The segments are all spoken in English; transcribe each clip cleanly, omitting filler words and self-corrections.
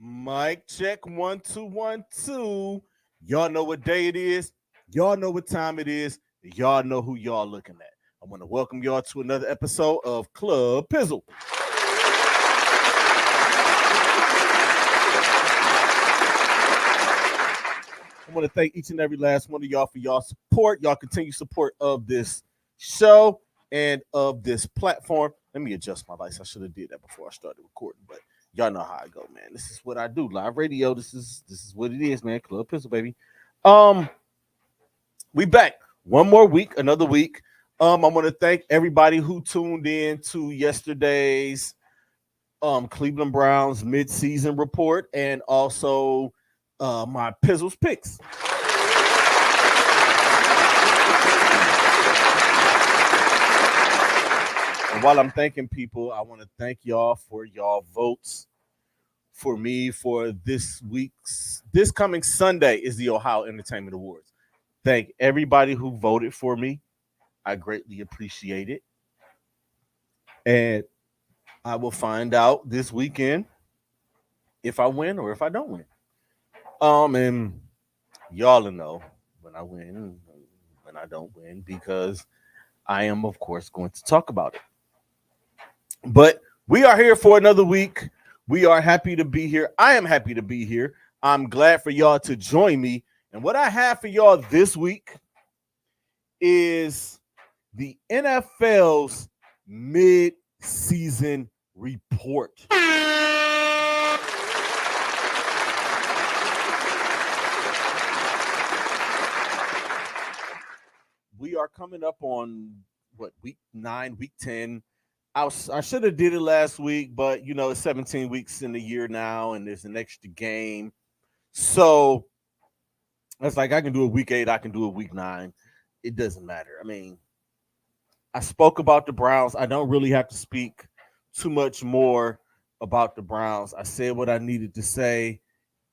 Mic check 1 2 1 2. Y'all know what day it is. Y'all know what time it is. Y'all know who y'all looking at. I want to welcome y'all to another episode of Club Pizzle. I want to thank each and every last one of y'all for y'all support, y'all continued support of this show and of this platform. Let me adjust my lights. I should have did that before I started recording, but y'all know how I go, man. This is what I do. Live radio. This is what it is, man. Club Pistol, baby. Um, we back. One more week, another week. I want to thank everybody who tuned in to yesterday's Cleveland Browns midseason report and also my Pizzles picks. And while I'm thanking people, I want to thank y'all for y'all votes for me for this coming Sunday is the Ohio Entertainment Awards. Thank everybody who voted for me. I greatly appreciate it. And I will find out this weekend if I win or if I don't win. And y'all will know when I win, when I don't win, because I am, of course, going to talk about it. But we are here for another week. We are happy to be here. I am happy to be here. I'm glad for y'all to join me. And what I have for y'all this week is the NFL's mid-season report. We are coming up on week 9, week 10. I should have did it last week, but it's 17 weeks in the year now, and there's an extra game. So it's like I can do a week 8, I can do a week 9. It doesn't matter. I mean, I spoke about the Browns. I don't really have to speak too much more about the Browns. I said what I needed to say,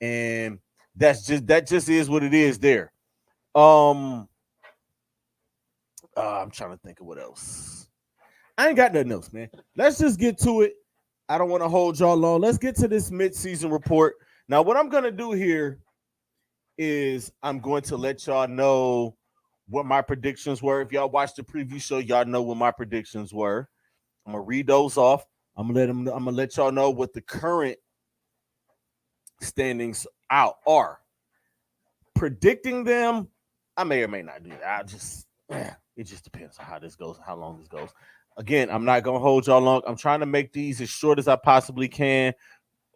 and that just is what it is there. I'm trying to think of what else. I ain't got nothing else, man. Let's just get to it. I don't want to hold y'all long. Let's get to this midseason report. Now, what I'm going to do here is I'm going to let y'all know what my predictions were. If y'all watched the preview show, y'all know what my predictions were. I'm going to read those off. I'm going to let y'all know what the current standings out are. Predicting them, I may or may not do that. It just depends on how this goes, how long this goes. Again, I'm not going to hold y'all long. I'm trying to make these as short as I possibly can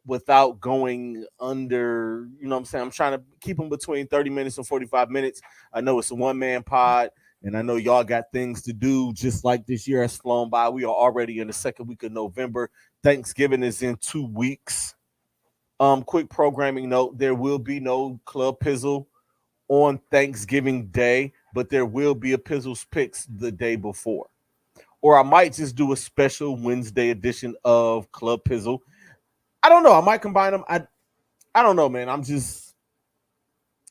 without going under, what I'm saying? I'm trying to keep them between 30 minutes and 45 minutes. I know it's a one-man pod, and I know y'all got things to do just like this year has flown by. We are already in the second week of November. Thanksgiving is in 2 weeks. Quick programming note, there will be no Club Pizzle on Thanksgiving Day, but there will be a Pizzle's Picks the day before. Or I might just do a special Wednesday edition of Club Pizzle. I don't know. I might combine them. I don't know, man. I'm just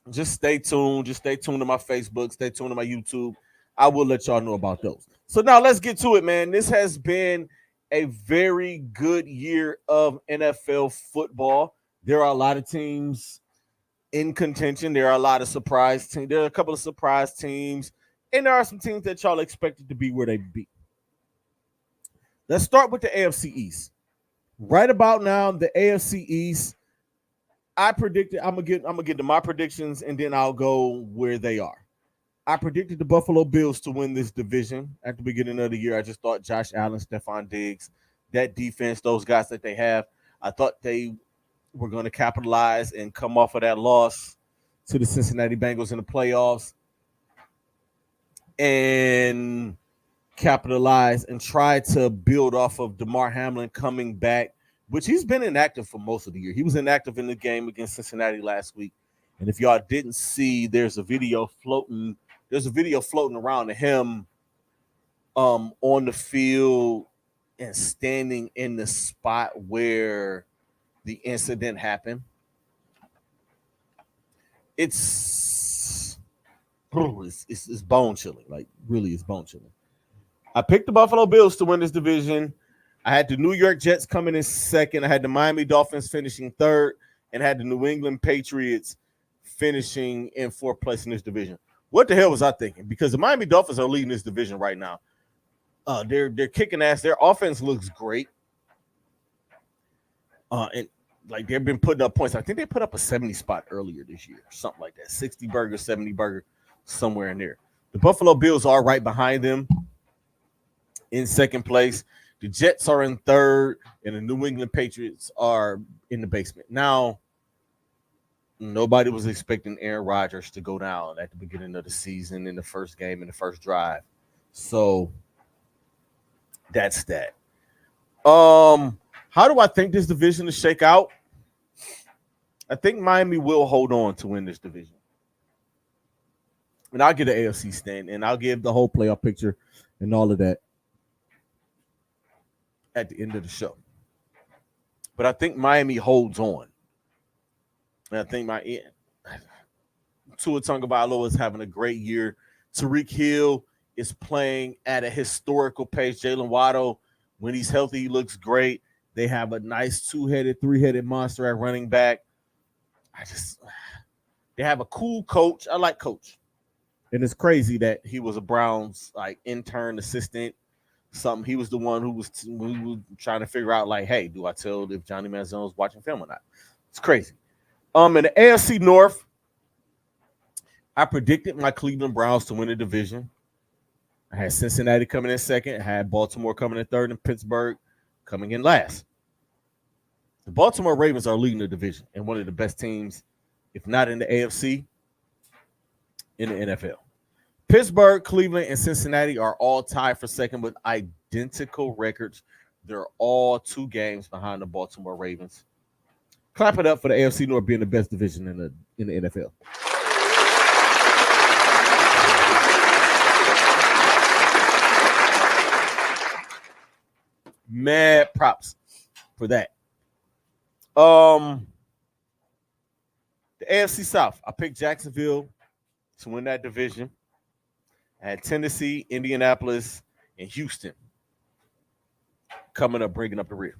stay tuned. Just stay tuned to my Facebook. Stay tuned to my YouTube. I will let y'all know about those. So now let's get to it, man. This has been a very good year of NFL football. There are a lot of teams in contention. There are a lot of surprise teams. There are a couple of surprise teams. And there are some teams that y'all expected to be where they be. Let's start with the AFC East. Right about now, the AFC East, I predicted I'm gonna get to my predictions and then I'll go where they are. I predicted the Buffalo Bills to win this division at the beginning of the year. I just thought Josh Allen, Stephon Diggs, that defense, those guys that they have, I thought they were going to capitalize and come off of that loss to the Cincinnati Bengals in the playoffs and capitalize and try to build off of Damar Hamlin coming back, which he's been inactive for most of the year. He was inactive in the game against Cincinnati last week. And if y'all didn't see, there's a video floating around of him on the field and standing in the spot where the incident happened. It's bone chilling. Like, really, it's bone chilling. I picked the Buffalo Bills to win this division. I had the New York Jets coming in second. I had the Miami Dolphins finishing third. and had the New England Patriots finishing in fourth place in this division. What the hell was I thinking? Because the Miami Dolphins are leading this division right now. They're kicking ass. Their offense looks great. And like they've been putting up points. I think they put up a 70 spot earlier this year, something like that. 60 burger, 70 burger, somewhere in there. The Buffalo Bills are right behind them in second place. The Jets are in third, and the New England Patriots are in the basement. Now, nobody was expecting Aaron Rodgers to go down at the beginning of the season in the first game, in the first drive. So that's that. How do I think this division to shake out? I think Miami will hold on to win this division. And I'll get an AFC stand, and I'll give the whole playoff picture and all of that at the end of the show. But I think Miami holds on. And I think Tua Tagovailoa is having a great year. Tyreek Hill is playing at a historical pace. Jalen Waddle, when he's healthy, he looks great. They have a nice two-headed, three-headed monster at running back. They have a cool coach. I like Coach. And it's crazy that he was a Browns like intern assistant. Something he was the one who was trying to figure out like, hey, do I tell if Johnny Manziel is watching film or not? It's crazy. In the AFC North, I predicted my Cleveland Browns to win the division. I had Cincinnati coming in second. I had Baltimore coming in third, and Pittsburgh coming in last. The Baltimore Ravens are leading the division and one of the best teams, if not in the AFC, in the NFL. Pittsburgh, Cleveland, and Cincinnati are all tied for second with identical records. They're all 2 games behind the Baltimore Ravens. Clap it up for the AFC North being the best division in the NFL. Mad props for that. The AFC South, I picked Jacksonville to win that division. I had Tennessee, Indianapolis, and Houston coming up, bringing up the rear.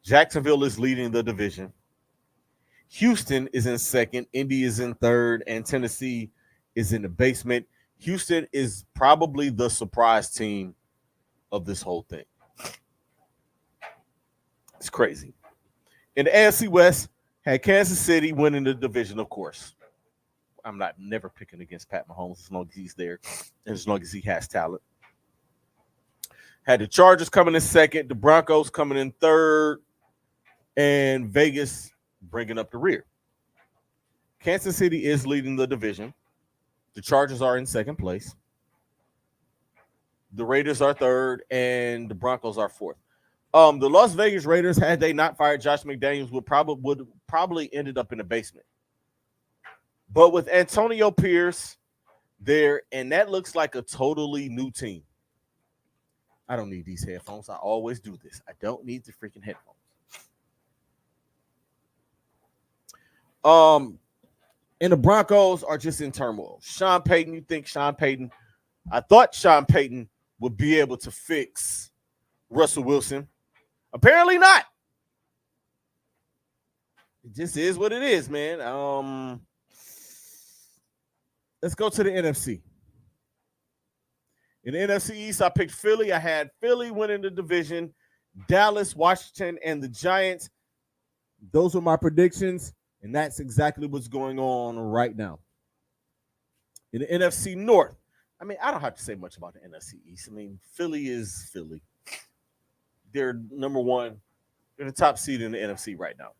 Jacksonville is leading the division. Houston is in second. Indy is in third, and Tennessee is in the basement. Houston is probably the surprise team of this whole thing. It's crazy. In the AFC West, had Kansas City winning the division, of course. I'm never picking against Pat Mahomes as long as he's there and as long as he has talent. Had the Chargers coming in second, the Broncos coming in third, and Vegas bringing up the rear. Kansas City is leading the division. The Chargers are in second place. The Raiders are third, and the Broncos are fourth. The Las Vegas Raiders, had they not fired Josh McDaniels, would probably ended up in the basement. But with Antonio Pierce there, and that looks like a totally new team. I don't need these headphones. I always do this. I don't need the freaking headphones. And the Broncos are just in turmoil. Sean Payton, you think Sean Payton? I thought Sean Payton would be able to fix Russell Wilson. Apparently not. It just is what it is, man. Let's go to the NFC. In the NFC East, I picked Philly. I had Philly winning the division, Dallas, Washington, and the Giants. Those were my predictions, and that's exactly what's going on right now. In the NFC North, I mean, I don't have to say much about the NFC East. I mean, Philly is Philly. They're number one. They're the top seed in the NFC right now.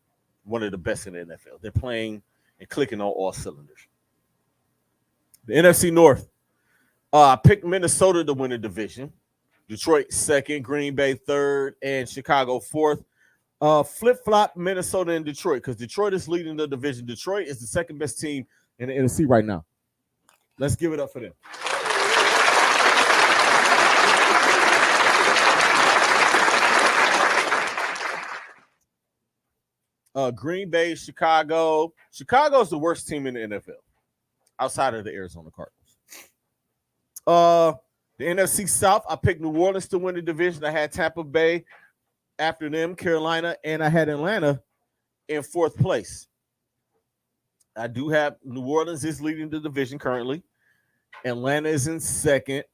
One of the best in the NFL. They're playing and clicking on all cylinders. The NFC North, I picked Minnesota to win the division. Detroit second, Green Bay third, and Chicago fourth. Flip-flop Minnesota and Detroit because Detroit is leading the division. Detroit is the second best team in the NFC right now. Let's give it up for them. Green Bay, Chicago. Chicago is the worst team in the NFL outside of the Arizona Cardinals. The NFC South, I picked New Orleans to win the division. I had Tampa Bay after them, Carolina, and I had Atlanta in fourth place. I do have New Orleans is leading the division currently. Atlanta is in second.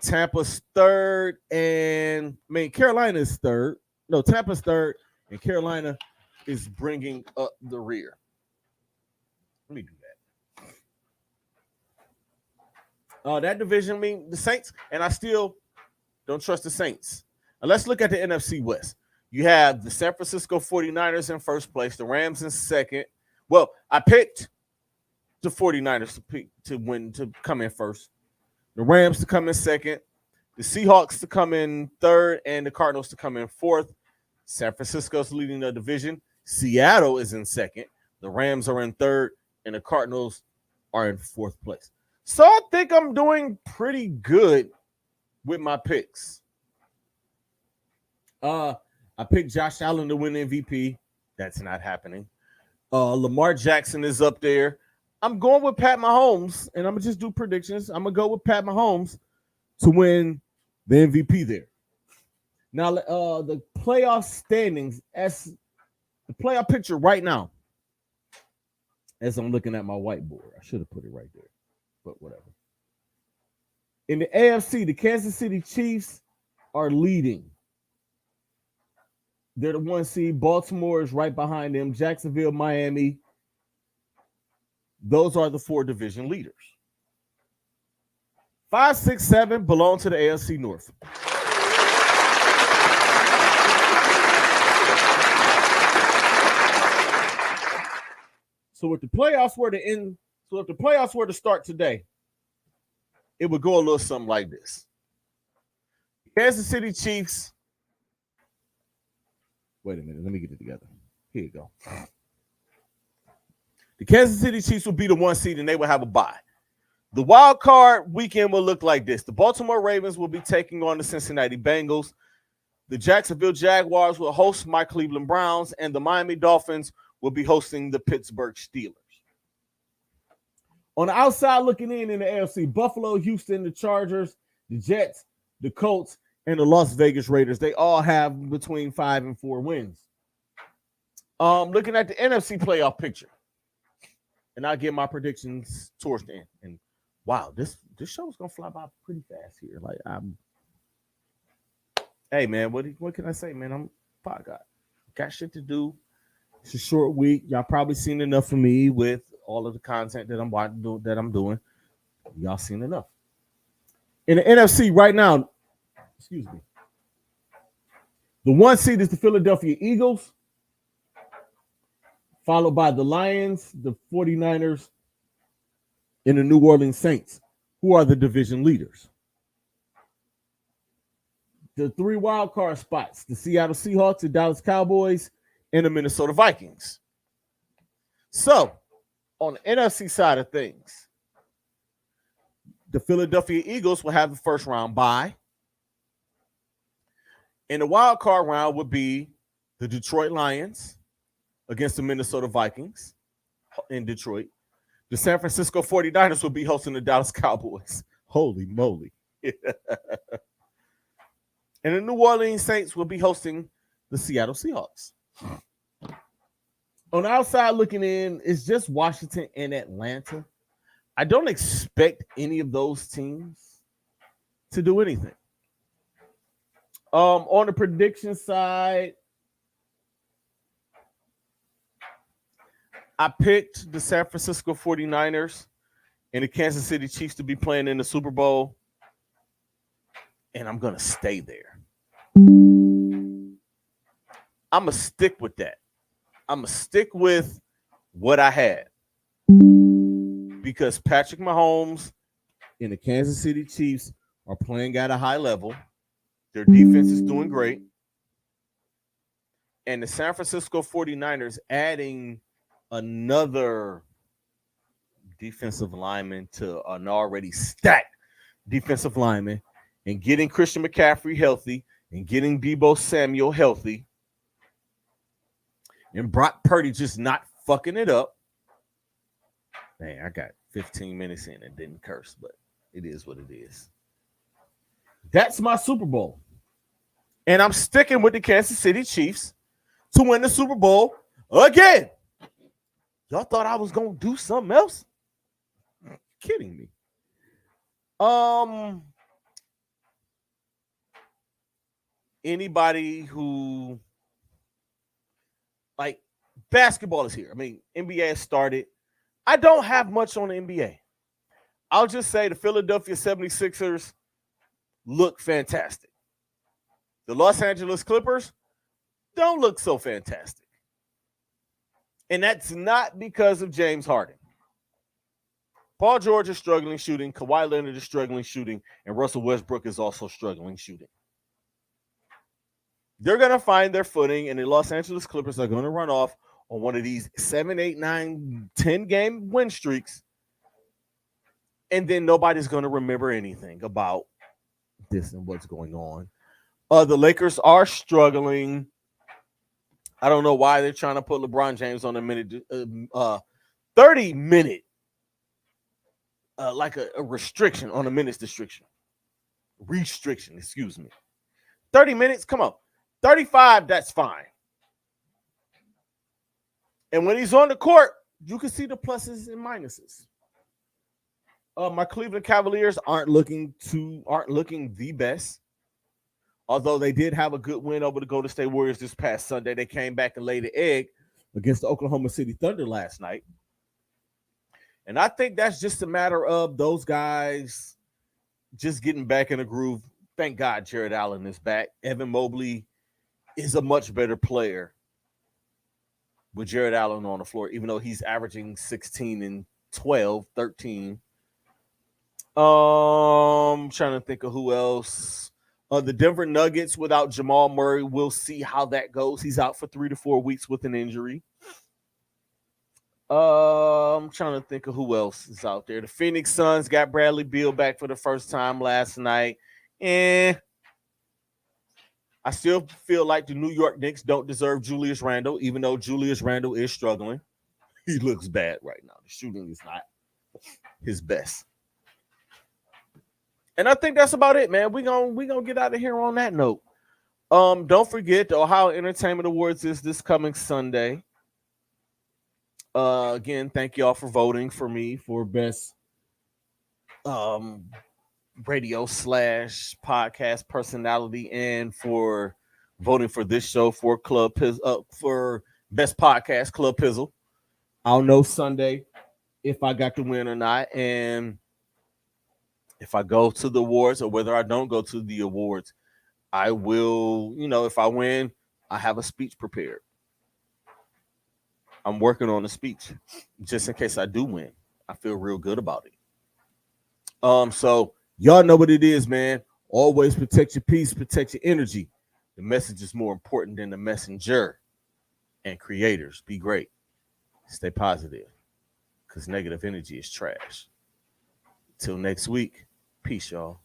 Tampa's third, and Carolina is third. No, Tampa's third, and Carolina is bringing up the rear. Let me do that. That division, the Saints, and I still don't trust the Saints. Now let's look at the NFC West. You have the San Francisco 49ers in first place, the Rams in second. Well, I picked the 49ers to come in first, the Rams to come in second, the Seahawks to come in third, and the Cardinals to come in fourth. San Francisco's leading the division. Seattle is in second. The Rams are in third, and the Cardinals are in fourth place. So I think I'm doing pretty good with my picks. I picked Josh Allen to win MVP. That's not happening. Lamar Jackson is up there. I'm going with Pat Mahomes, and I'm going to just do predictions. I'm going to go with Pat Mahomes to win the MVP there. Now, the playoff standings, as the playoff picture right now, as I'm looking at my whiteboard. I should have put it right there, but whatever. In the AFC, the Kansas City Chiefs are leading. They're the 1 seed. Baltimore is right behind them. Jacksonville, Miami. Those are the 4 division leaders. 5, 6, 7 belong to the AFC North. So if the playoffs were to start today, it would go a little something like this. Kansas City Chiefs. Wait a minute, let me get it together. Here you go. The Kansas City Chiefs will be the 1 seed and they will have a bye. The wild card weekend will look like this. The Baltimore Ravens will be taking on the Cincinnati Bengals. The Jacksonville Jaguars will host my Cleveland Browns, and the Miami Dolphins will be hosting the Pittsburgh Steelers. On the outside looking in the AFC, Buffalo, Houston, the Chargers, the Jets, the Colts, and the Las Vegas Raiders, they all have between 5 and 4 wins. Looking at the NFC playoff picture, and I'll get my predictions towards the end. And wow, this show is gonna fly by pretty fast here. Like hey man, what can I say, man? I'm got shit to do. It's a short week. Y'all probably seen enough of me with all of the content that I'm doing. Y'all seen enough. In the NFC right now, excuse me. The 1 seed is the Philadelphia Eagles, followed by the Lions, the 49ers, and the New Orleans Saints, who are the division leaders. The 3 wild card spots, the Seattle Seahawks, the Dallas Cowboys, and the Minnesota Vikings. So, on the NFC side of things, the Philadelphia Eagles will have the first round bye. And the wild card round would be the Detroit Lions against the Minnesota Vikings in Detroit. The San Francisco 49ers will be hosting the Dallas Cowboys. Holy moly. And the New Orleans Saints will be hosting the Seattle Seahawks. On the outside looking in, it's just Washington and Atlanta. I don't expect any of those teams to do anything. On the prediction side, I picked the San Francisco 49ers and the Kansas City Chiefs to be playing in the Super Bowl, and I'm going to stay there. I'm going to stick with that. I'm going to stick with what I had because Patrick Mahomes and the Kansas City Chiefs are playing at a high level. Their defense is doing great. And the San Francisco 49ers adding another defensive lineman to an already stacked defensive lineman and getting Christian McCaffrey healthy and getting Deebo Samuel healthy and Brock Purdy just not fucking it up. Man, I got 15 minutes in and didn't curse, but it is what it is. That's my Super Bowl. And I'm sticking with the Kansas City Chiefs to win the Super Bowl again. Y'all thought I was gonna do something else? Kidding me. Anybody who like basketball is here. I mean, NBA has started. I don't have much on the NBA. I'll just say the Philadelphia 76ers look fantastic. The Los Angeles Clippers don't look so fantastic. And that's not because of James Harden. Paul George is struggling shooting. Kawhi Leonard is struggling shooting. And Russell Westbrook is also struggling shooting. They're going to find their footing, and the Los Angeles Clippers are going to run off on one of these 7, 8, 9, 10-game win streaks. And then nobody's going to remember anything about this and what's going on. The Lakers are struggling. I don't know why they're trying to put LeBron James on a 30-minute, like a restriction on a minutes restriction, excuse me. 30 minutes, come on. 35, that's fine. And when he's on the court, you can see the pluses and minuses. My Cleveland Cavaliers aren't looking the best. Although they did have a good win over the Golden State Warriors this past Sunday. They came back and laid an egg against the Oklahoma City Thunder last night. And I think that's just a matter of those guys just getting back in the groove. Thank God Jared Allen is back. Evan Mobley is a much better player with Jared Allen on the floor, even though he's averaging 16 and 12, 13. Trying to think of who else. The Denver Nuggets without Jamal Murray, we'll see how that goes. He's out for 3 to 4 weeks with an injury. I'm trying to think of who else is out there. The Phoenix Suns got Bradley Beal back for the first time last night. I still feel like the New York Knicks don't deserve Julius Randle, even though Julius Randle is struggling. He looks bad right now. The shooting is not his best. And I think that's about it, man. We gonna get out of here on that note. Don't forget the Ohio Entertainment Awards is this coming Sunday. Again, thank y'all for voting for me for best radio / podcast personality, and for voting for this show for for best podcast Club Pizzle. I'll know Sunday if I got the win or not, and if I go to the awards or whether I don't go to the awards, I will, if I win, I have a speech prepared. I'm working on a speech just in case I do win. I feel real good about it. So y'all know what it is, man. Always protect your peace, protect your energy. The message is more important than the messenger. And creators, be great. Stay positive, because negative energy is trash. Till next week, peace, y'all.